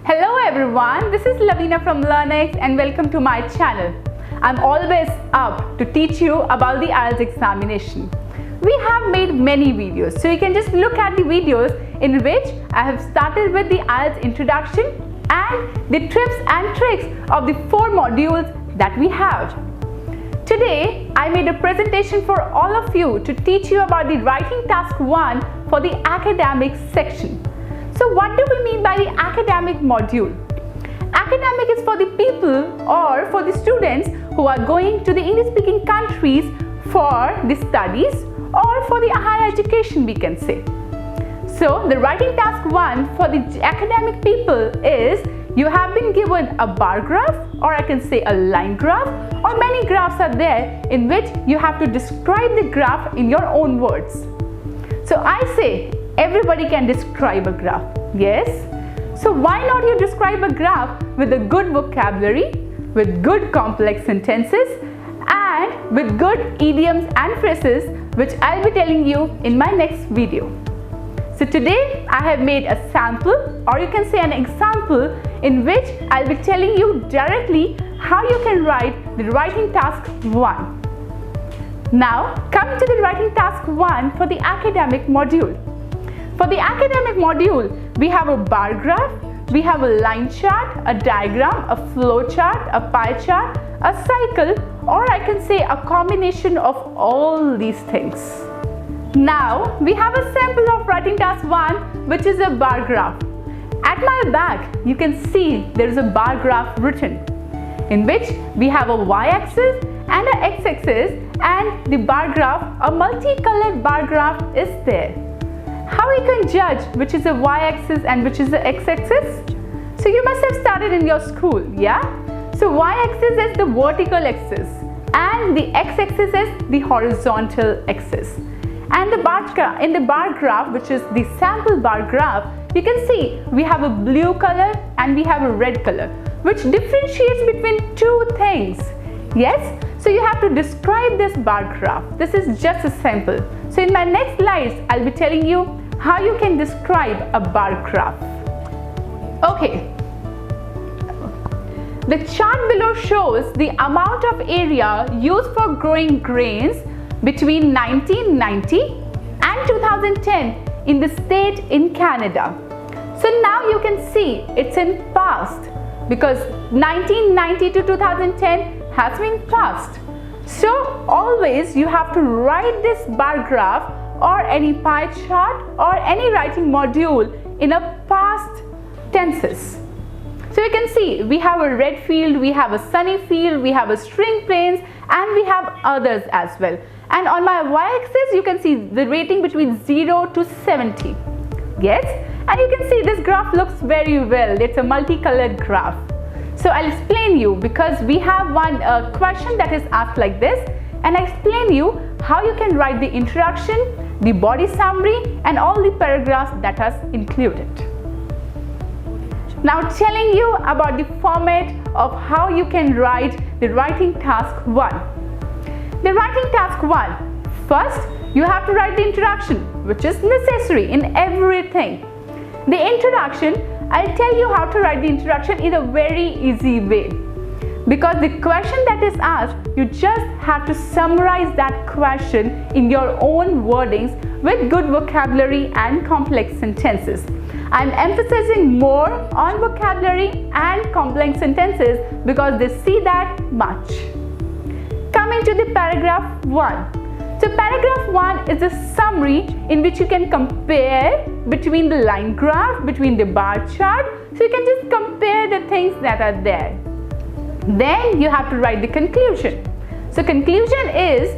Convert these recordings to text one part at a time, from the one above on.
Hello everyone, this is Laveena from Learnex and welcome to my channel. I'm always up to teach you about the IELTS examination. We have made many videos, so you can just look at the videos in which I have started with the IELTS introduction and the tips and tricks of the 4 modules that we have. Today, I made a presentation for all of you to teach you about the writing task 1 for the academic section. So what do we mean by the academic module? Academic is for the people or for the students who are going to the English-speaking countries for the studies or for the higher education, we can say. So the writing task 1 for the academic people is you have been given a bar graph, or I can say a line graph, or many graphs are there in which you have to describe the graph in your own words. So I say everybody can describe a graph, yes? So why not you describe a graph with a good vocabulary, with good complex sentences, and with good idioms and phrases, which I'll be telling you in my next video. So today I have made a sample, or you can say an example, in which I'll be telling you directly how you can write the writing task 1. Now coming to the writing task 1 for the academic module. For the academic module, we have a bar graph, we have a line chart, a diagram, a flow chart, a pie chart, a cycle, or I can say a combination of all these things. Now we have a sample of writing task 1, which is a bar graph. At my back, you can see there is a bar graph written, in which we have a y-axis and an x-axis, and the bar graph, a multicolored bar graph is there. How you can judge which is the y-axis and which is the x-axis? So you must have started in your school, yeah? So y-axis is the vertical axis and the x-axis is the horizontal axis. And in the bar graph, which is the sample bar graph, you can see we have a blue color and we have a red color, which differentiates between 2 things. Yes? So you have to describe this bar graph. This is just a sample. So in my next slides, I'll be telling you how you can describe a bar graph. Okay. The chart below shows the amount of area used for growing grains between 1990 and 2010 in the state in Canada. So now you can see it's in past because 1990 to 2010 has been past. So always you have to write this bar graph or any pie chart or any writing module in a past tenses. So you can see we have a red field, we have a sunny field, we have a string planes, and we have others as well. And on my y-axis you can see the rating between 0 to 70. Yes? And you can see this graph looks very well. It's a multicolored graph. So I'll explain you because we have one question that is asked like this, and I explain you how you can write the introduction, the body summary, and all the paragraphs that are included. Now telling you about the format of how you can write the writing task 1. The writing task 1, first you have to write the introduction, which is necessary in everything. The introduction, I'll tell you how to write the introduction in a very easy way. Because the question that is asked, you just have to summarize that question in your own wordings with good vocabulary and complex sentences. I'm emphasizing more on vocabulary and complex sentences because they see that much. Coming to the paragraph 1. So paragraph 1 is a summary in which you can compare between the line graph, between the bar chart. So you can just compare the things that are there. Then you have to write the conclusion. So conclusion is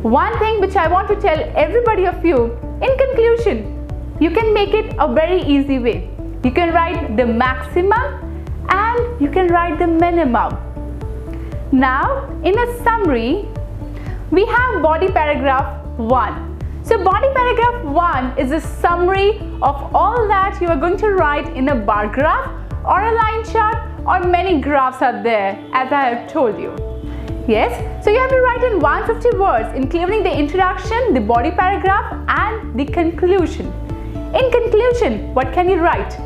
one thing which I want to tell everybody of you. In conclusion, you can make it a very easy way. You can write the maximum and you can write the minimum. Now in a summary, we have body paragraph 1. So body paragraph 1 is a summary of all that you are going to write in a bar graph or a line chart, or many graphs are there as I have told you. Yes, so you have to write in 150 words including the introduction, the body paragraph and the conclusion. In conclusion, what can you write?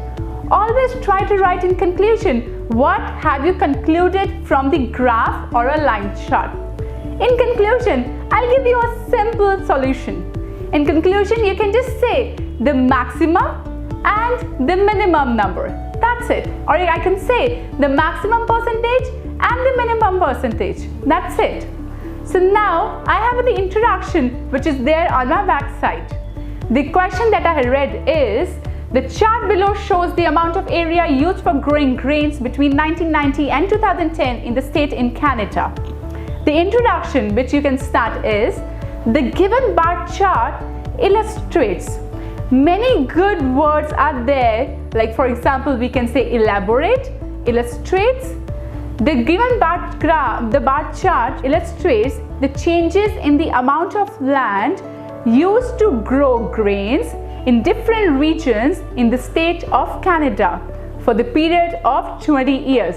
always try to write in conclusion what have you concluded from the graph or a line chart. In conclusion, I'll give you a simple solution. In conclusion, you can just say the maximum and the minimum number. That's it. Or I can say the maximum percentage and the minimum percentage. That's it. So now I have the introduction which is there on my back side. The question that I read is, the chart below shows the amount of area used for growing grains between 1990 and 2010 in the state in Canada. The introduction which you can start is, the given bar chart illustrates. Many good words are there, like for example we can say elaborate, illustrates. The given bar chart illustrates the changes in the amount of land used to grow grains in different regions in the state of Canada for the period of 20 years.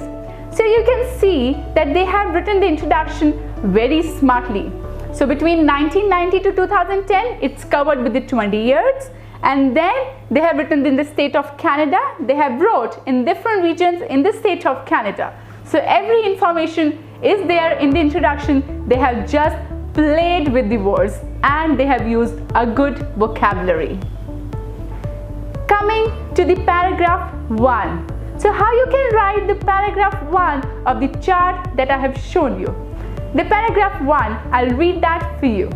So you can see that they have written the introduction very smartly. So between 1990 to 2010, it's covered with the 20 years. And then they have written in the state of Canada, they have wrote in different regions in the state of Canada. So every information is there in the introduction. They have just played with the words and they have used a good vocabulary. Coming to the paragraph 1. So how you can write the paragraph 1 of the chart that I have shown you. The paragraph 1, I'll read that for you.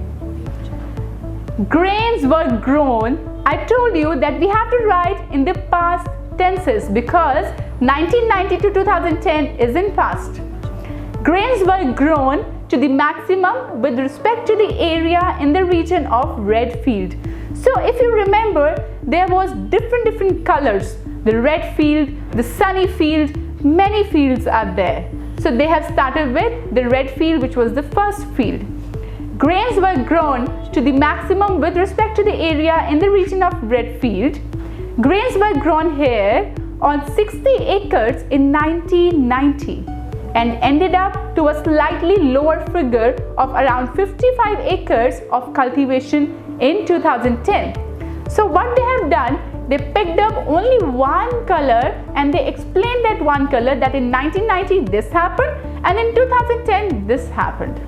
Grains were grown. I told you that we have to write in the past tenses because 1990 to 2010 is in past. Grains were grown to the maximum with respect to the area in the region of red field. So if you remember, there was different colors. The red field, the sunny field, many fields are there. So they have started with the red field, which was the first field. Grains were grown to the maximum with respect to the area in the region of red field. Grains were grown here on 60 acres in 1990 and ended up to a slightly lower figure of around 55 acres of cultivation in 2010. So what they have done, they picked up only one color and they explained that one color, that in 1990 this happened and in 2010 this happened.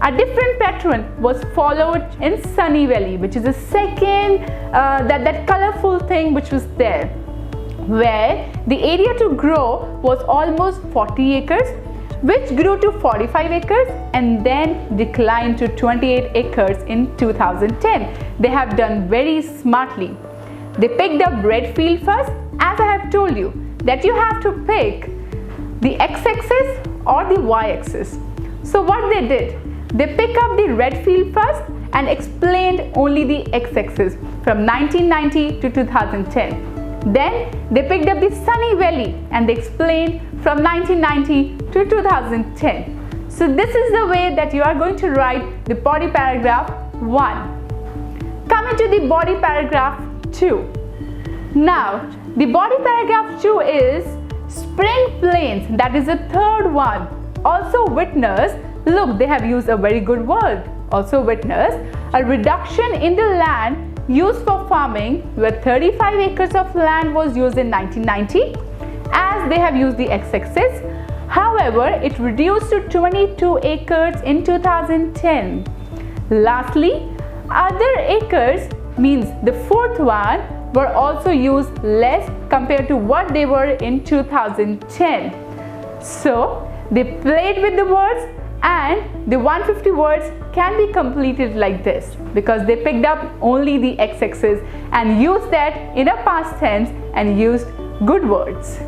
A different pattern was followed in Sunny Valley, which is the second that colorful thing which was there, where the area to grow was almost 40 acres, which grew to 45 acres and then declined to 28 acres in 2010. They have done very smartly. They picked up red field first, as I have told you that you have to pick the x-axis or the y-axis. So what they did, they picked up the red field first and explained only the x-axis from 1990 to 2010. Then they picked up the Sunny Valley and they explained from 1990 to 2010. So this is the way that you are going to write the body paragraph 1. Coming to the body paragraph 2. Now, the body paragraph 2 is spring plains, that is the third one. Also witness, look, they have used a very good word. Also witness a reduction in the land used for farming, where 35 acres of land was used in 1990, as they have used the x-axis. However, it reduced to 22 acres in 2010. Lastly, other acres means the fourth one were also used less compared to what they were in 2010. So they played with the words, and the 150 words can be completed like this because they picked up only the x-axis and used that in a past tense and used good words.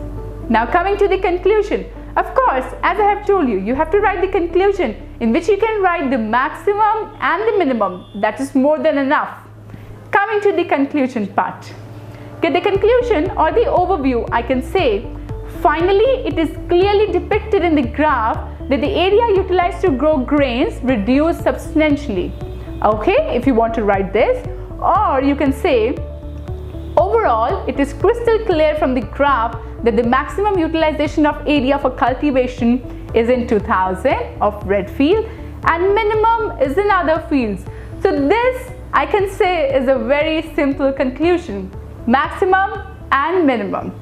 Now coming to the conclusion. Of course, as I have told you, you have to write the conclusion in which you can write the maximum and the minimum. That is more than enough. Coming to the conclusion part. Okay, the conclusion or the overview, I can say, finally it is clearly depicted in the graph that the area utilized to grow grains reduced substantially. Okay, if you want to write this, or you can say, overall, it is crystal clear from the graph that the maximum utilization of area for cultivation is in 2000 of red field and minimum is in other fields. So this, I can say, is a very simple conclusion. Maximum and minimum.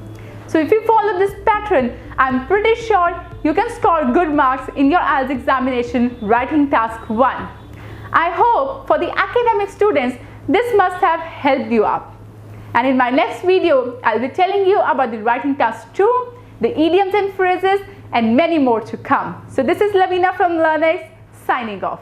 So if you follow this pattern, I'm pretty sure you can score good marks in your IELTS examination writing task 1. I hope for the academic students, this must have helped you up. And in my next video, I'll be telling you about the writing task 2, the idioms and phrases, and many more to come. So this is Laveena from Learnex signing off.